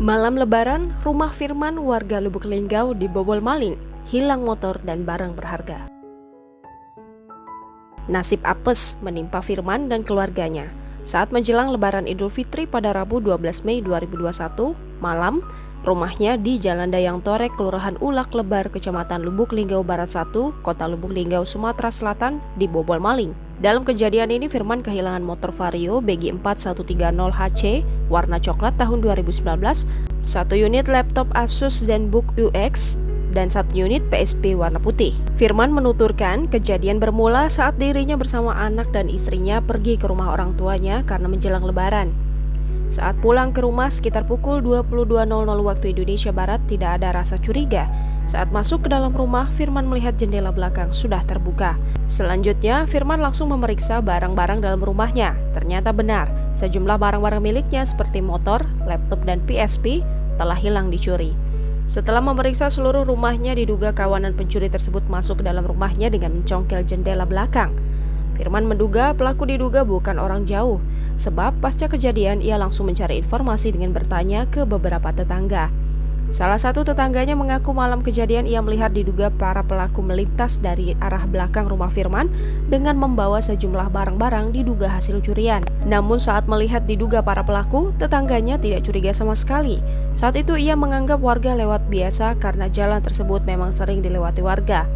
Malam Lebaran, rumah Firman warga Lubuk Linggau dibobol maling, hilang motor dan barang berharga. Nasib apes menimpa Firman dan keluarganya. Saat menjelang Lebaran Idul Fitri pada Rabu 12 Mei 2021, malam, rumahnya di Jalan Dayang Torek, Kelurahan Ulak Lebar, Kecamatan Lubuk Linggau Barat 1, Kota Lubuk Linggau, Sumatera Selatan, dibobol maling. Dalam kejadian ini, Firman kehilangan motor Vario BG 4130HC warna coklat tahun 2019, satu unit laptop Asus ZenBook UX, dan satu unit PSP warna putih. Firman menuturkan kejadian bermula saat dirinya bersama anak dan istrinya pergi ke rumah orang tuanya karena menjelang Lebaran. Saat pulang ke rumah sekitar pukul 22.00 waktu Indonesia Barat, tidak ada rasa curiga. Saat masuk ke dalam rumah, Firman melihat jendela belakang sudah terbuka. Selanjutnya, Firman langsung memeriksa barang-barang dalam rumahnya. Ternyata benar, sejumlah barang-barang miliknya seperti motor, laptop, dan PSP telah hilang dicuri. Setelah memeriksa seluruh rumahnya, diduga kawanan pencuri tersebut masuk ke dalam rumahnya dengan mencongkel jendela belakang. Firman menduga pelaku diduga bukan orang jauh, sebab pasca kejadian ia langsung mencari informasi dengan bertanya ke beberapa tetangga. Salah satu tetangganya mengaku malam kejadian ia melihat diduga para pelaku melintas dari arah belakang rumah Firman dengan membawa sejumlah barang-barang diduga hasil curian. Namun saat melihat diduga para pelaku, tetangganya tidak curiga sama sekali. Saat itu ia menganggap warga lewat biasa karena jalan tersebut memang sering dilewati warga.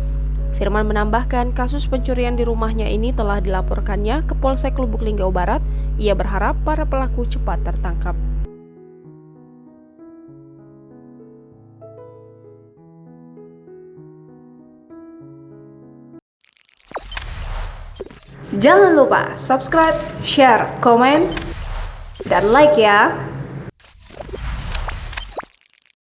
Firman menambahkan kasus pencurian di rumahnya ini telah dilaporkannya ke Polsek Lubuk Linggau Barat. Ia berharap para pelaku cepat tertangkap. Jangan lupa subscribe, share, komen, dan like ya!